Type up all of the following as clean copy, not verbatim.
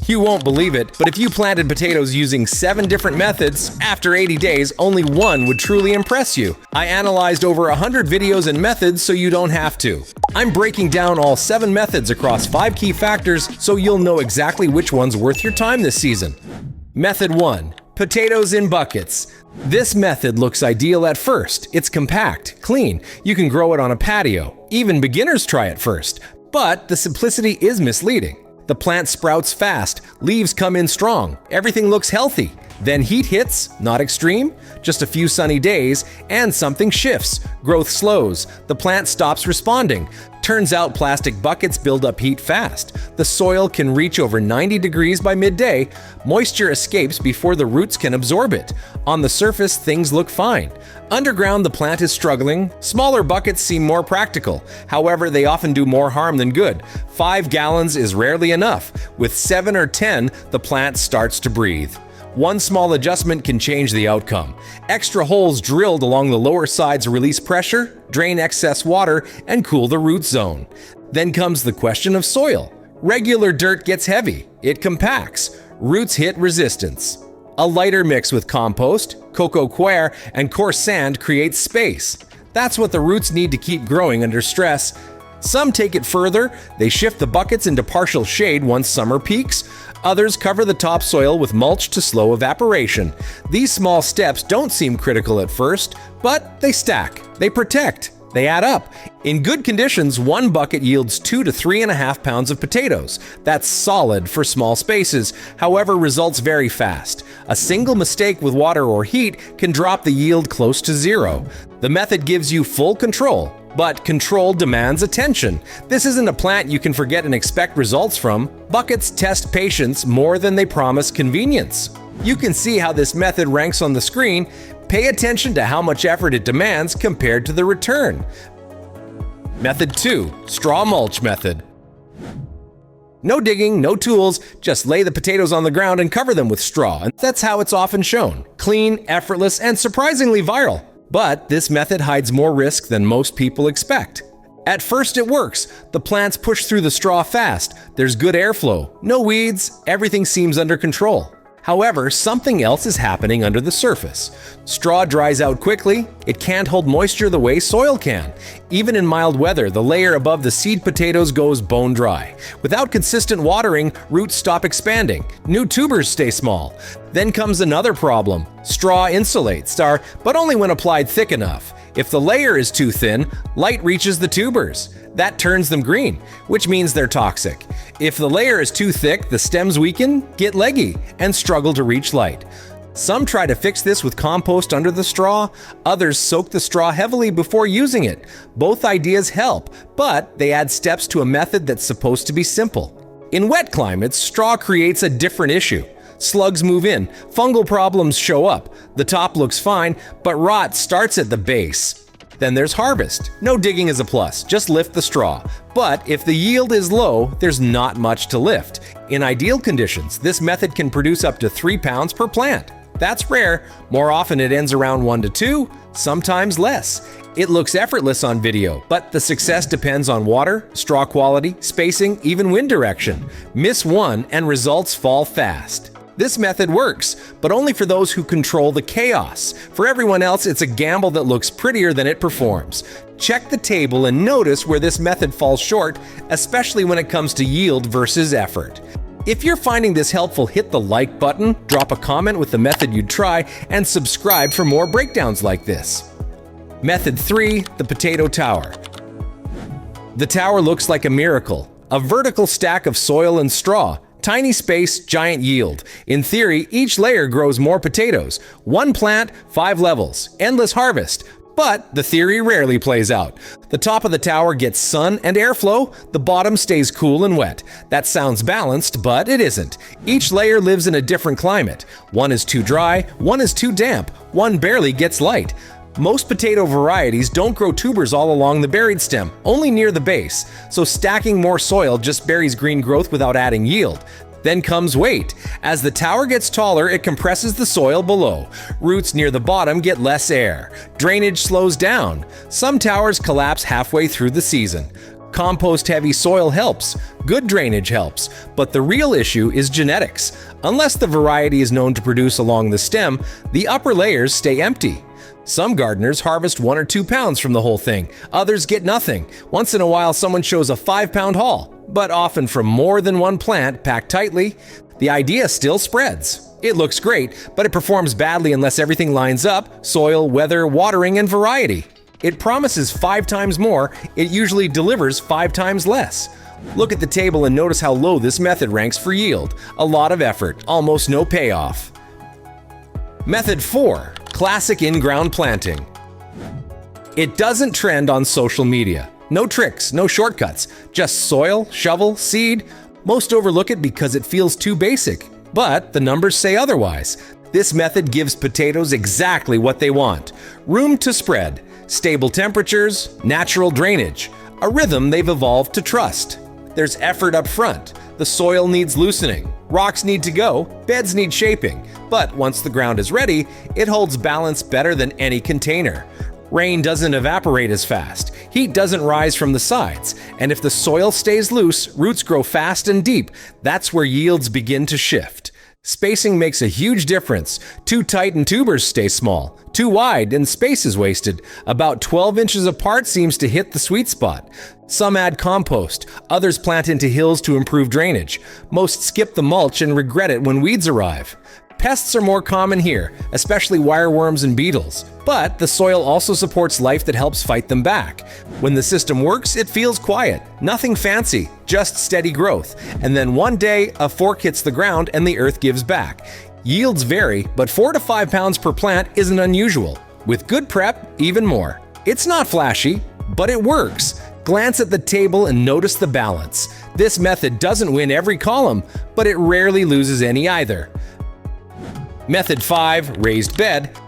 You won't believe it, but if you planted potatoes using 7 different methods, after 80 days, only one would truly impress you. I analyzed over 100 videos and methods so you don't have to. I'm breaking down all 7 methods across 5 key factors so you'll know exactly which one's worth your time this season. Method 1. Potatoes in buckets. This method looks ideal at first. It's compact, clean. You can grow it on a patio. Even beginners try it first. But the simplicity is misleading. The plant sprouts fast, leaves come in strong, everything looks healthy. Then heat hits, not extreme, just a few sunny days, and something shifts. Growth slows, the plant stops responding. Turns out plastic buckets build up heat fast. The soil can reach over 90 degrees by midday. Moisture escapes before the roots can absorb it. On the surface, things look fine. Underground, the plant is struggling. Smaller buckets seem more practical. However, they often do more harm than good. 5 gallons is rarely enough. With 7 or 10, the plant starts to breathe. One small adjustment can change the outcome. Extra holes drilled along the lower sides release pressure, drain excess water, and cool the root zone. Then comes the question of soil. Regular dirt gets heavy. It compacts. Roots hit resistance. A lighter mix with compost, coco coir, and coarse sand creates space. That's what the roots need to keep growing under stress. Some take it further. They shift the buckets into partial shade once summer peaks. Others cover the topsoil with mulch to slow evaporation. These small steps don't seem critical at first, but they stack, they protect, they add up. In good conditions, one bucket yields 2 to 3.5 pounds of potatoes. That's solid for small spaces. However, results vary fast. A single mistake with water or heat can drop the yield close to 0. The method gives you full control. But control demands attention. This isn't a plant you can forget and expect results from. Buckets test patience more than they promise convenience. You can see how this method ranks on the screen. Pay attention to how much effort it demands compared to the return. Method 2. Straw mulch method. No digging, no tools, just lay the potatoes on the ground and cover them with straw. And that's how it's often shown. Clean, effortless, and surprisingly viral. But this method hides more risk than most people expect. At first it works. The plants push through the straw fast. There's good airflow, no weeds, everything seems under control. However, something else is happening under the surface. Straw dries out quickly. It can't hold moisture the way soil can. Even in mild weather, the layer above the seed potatoes goes bone dry. Without consistent watering, roots stop expanding. New tubers stay small. Then comes another problem. Straw insulates, but only when applied thick enough. If the layer is too thin, light reaches the tubers. That turns them green, which means they're toxic. If the layer is too thick, the stems weaken, get leggy, and struggle to reach light. Some try to fix this with compost under the straw. Others soak the straw heavily before using it. Both ideas help, but they add steps to a method that's supposed to be simple. In wet climates, straw creates a different issue. Slugs move in, fungal problems show up. The top looks fine, but rot starts at the base. Then there's harvest. No digging is a plus, just lift the straw. But if the yield is low, there's not much to lift. In ideal conditions, this method can produce up to 3 pounds per plant. That's rare. More often it ends around 1 to 2, sometimes less. It looks effortless on video, but the success depends on water, straw quality, spacing, even wind direction. Miss one and results fall fast. This method works, but only for those who control the chaos. For everyone else, it's a gamble that looks prettier than it performs. Check the table and notice where this method falls short, especially when it comes to yield versus effort. If you're finding this helpful, hit the like button, drop a comment with the method you'd try, and subscribe for more breakdowns like this. Method 3, the potato tower. The tower looks like a miracle, a vertical stack of soil and straw. Tiny space, giant yield. In theory, each layer grows more potatoes. 1 plant, 5 levels. Endless harvest. But the theory rarely plays out. The top of the tower gets sun and airflow, the bottom stays cool and wet. That sounds balanced, but it isn't. Each layer lives in a different climate. One is too dry, one is too damp, one barely gets light. Most potato varieties don't grow tubers all along the buried stem, only near the base, so stacking more soil just buries green growth without adding yield. Then comes weight. As the tower gets taller, it compresses the soil below. Roots near the bottom get less air. Drainage slows down. Some towers collapse halfway through the season. Compost-heavy soil helps, good drainage helps, but the real issue is genetics. Unless the variety is known to produce along the stem, the upper layers stay empty. Some gardeners harvest 1 or 2 pounds from the whole thing, others get nothing. Once in a while someone shows a 5-pound haul, but often from more than one plant packed tightly. The idea still spreads. It looks great, but it performs badly unless everything lines up: soil, weather, watering, and variety. It promises 5 times more, it usually delivers 5 times less. Look at the table and notice how low this method ranks for yield. A lot of effort, almost no payoff. Method 4. Classic in-ground planting. It doesn't trend on social media. No tricks, no shortcuts, just soil, shovel, seed. Most overlook it because it feels too basic, but the numbers say otherwise. This method gives potatoes exactly what they want: room to spread, stable temperatures, natural drainage, a rhythm they've evolved to trust. There's effort up front. The soil needs loosening, rocks need to go, beds need shaping, but once the ground is ready, it holds balance better than any container. Rain doesn't evaporate as fast, heat doesn't rise from the sides, and if the soil stays loose, roots grow fast and deep. That's where yields begin to shift. Spacing makes a huge difference. Too tight and tubers stay small. Too wide and space is wasted. About 12 inches apart seems to hit the sweet spot. Some add compost, others plant into hills to improve drainage. Most skip the mulch and regret it when weeds arrive. Pests are more common here, especially wireworms and beetles, but the soil also supports life that helps fight them back. When the system works, it feels quiet, nothing fancy, just steady growth. And then one day, a fork hits the ground and the earth gives back. Yields vary, but 4 to 5 pounds per plant isn't unusual. With good prep, even more. It's not flashy, but it works. Glance at the table and notice the balance. This method doesn't win every column, but it rarely loses any either. Method 5. Raised bed.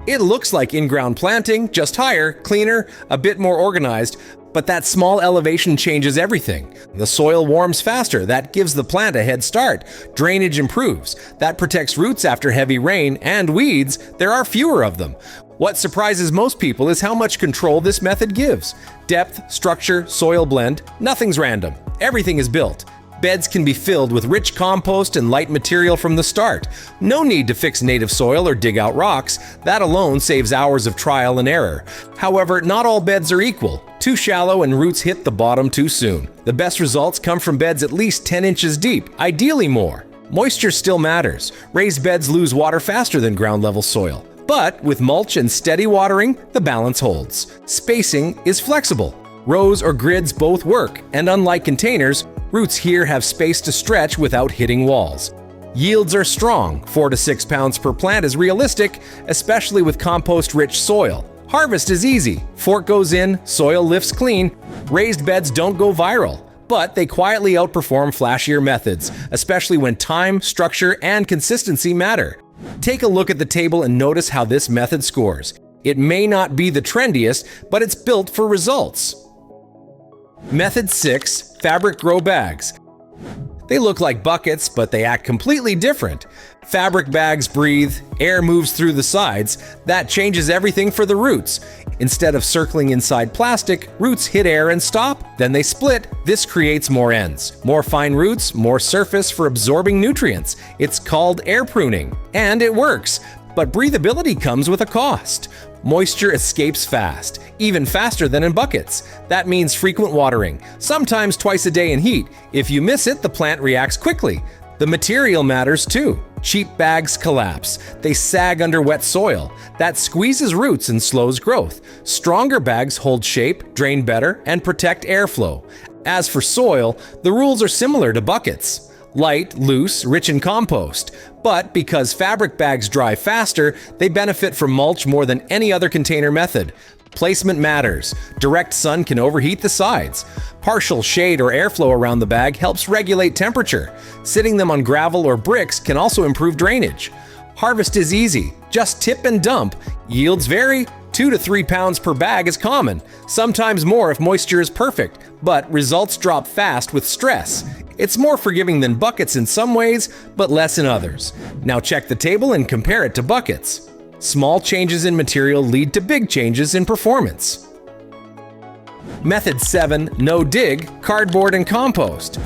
It looks like in-ground planting, just higher, cleaner, a bit more organized, but that small elevation changes everything. The soil warms faster, that gives the plant a head start. Drainage improves, that protects roots after heavy rain, and weeds, there are fewer of them. What surprises most people is how much control this method gives. Depth, structure, soil blend, nothing's random. Everything is built. Beds can be filled with rich compost and light material from the start. No need to fix native soil or dig out rocks. That alone saves hours of trial and error. However, not all beds are equal. Too shallow and roots hit the bottom too soon. The best results come from beds at least 10 inches deep, ideally more. Moisture still matters. Raised beds lose water faster than ground-level soil. But with mulch and steady watering, the balance holds. Spacing is flexible. Rows or grids both work, and unlike containers, roots here have space to stretch without hitting walls. Yields are strong. 4 to 6 pounds per plant is realistic, especially with compost-rich soil. Harvest is easy. Fork goes in, soil lifts clean. Raised beds don't go viral, but they quietly outperform flashier methods, especially when time, structure, and consistency matter. Take a look at the table and notice how this method scores. It may not be the trendiest, but it's built for results. Method 6. Fabric grow bags. They look like buckets, but they act completely different. Fabric bags breathe, air moves through the sides. That changes everything for the roots. Instead of circling inside plastic, roots hit air and stop, then they split. This creates more ends, more fine roots, more surface for absorbing nutrients. It's called air pruning, and it works. But breathability comes with a cost. Moisture escapes fast, even faster than in buckets. That means frequent watering, sometimes twice a day in heat. If you miss it, the plant reacts quickly. The material matters too. Cheap bags collapse. They sag under wet soil. That squeezes roots and slows growth. Stronger bags hold shape, drain better, and protect airflow. As for soil, the rules are similar to buckets. Light, loose, rich in compost. But because fabric bags dry faster, they benefit from mulch more than any other container method. Placement matters. Direct sun can overheat the sides. Partial shade or airflow around the bag helps regulate temperature. Sitting them on gravel or bricks can also improve drainage. Harvest is easy. Just tip and dump. Yields vary. 2 to 3 pounds per bag is common. Sometimes more if moisture is perfect, but results drop fast with stress. It's more forgiving than buckets in some ways, but less in others. Now check the table and compare it to buckets. Small changes in material lead to big changes in performance. Method 7, no dig, cardboard and compost.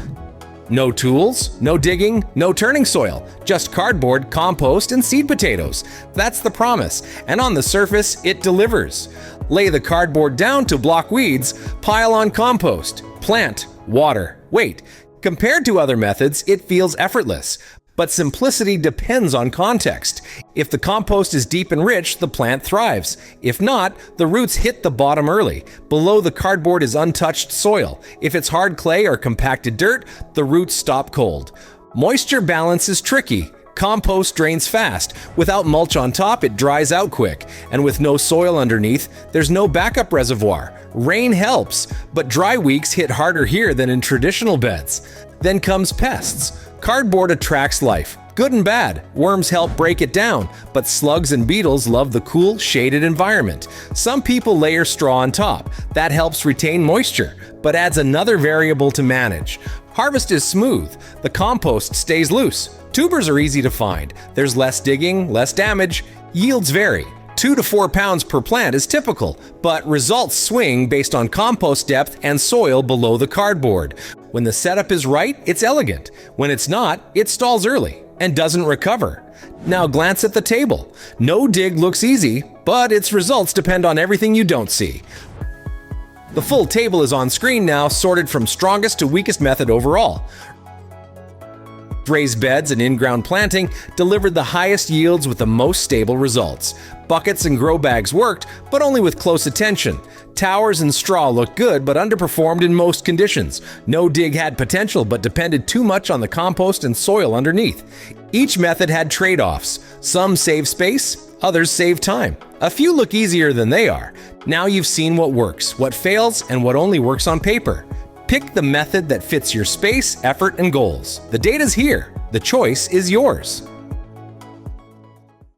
No tools, no digging, no turning soil, just cardboard, compost, and seed potatoes. That's the promise, and on the surface, it delivers. Lay the cardboard down to block weeds, pile on compost, plant, water, wait. Compared to other methods, it feels effortless. But simplicity depends on context. If the compost is deep and rich, the plant thrives. If not, the roots hit the bottom early. Below the cardboard is untouched soil. If it's hard clay or compacted dirt, the roots stop cold. Moisture balance is tricky. Compost drains fast. Without mulch on top, it dries out quick. And with no soil underneath, there's no backup reservoir. Rain helps, but dry weeks hit harder here than in traditional beds. Then comes pests. Cardboard attracts life, good and bad. Worms help break it down, but slugs and beetles love the cool, shaded environment. Some people layer straw on top. That helps retain moisture, but adds another variable to manage. Harvest is smooth. The compost stays loose. Tubers are easy to find. There's less digging, less damage. Yields vary. 2 to 4 pounds per plant is typical, but results swing based on compost depth and soil below the cardboard. When the setup is right, it's elegant. When it's not, it stalls early and doesn't recover. Now glance at the table. No dig looks easy, but its results depend on everything you don't see. The full table is on screen now, sorted from strongest to weakest method overall. Raised beds and in-ground planting delivered the highest yields with the most stable results. Buckets and grow bags worked, but only with close attention. Towers and straw looked good, but underperformed in most conditions. No dig had potential, but depended too much on the compost and soil underneath. Each method had trade-offs. Some save space, others save time. A few look easier than they are. Now you've seen what works, what fails, and what only works on paper. Pick the method that fits your space, effort, and goals. The data's here. The choice is yours.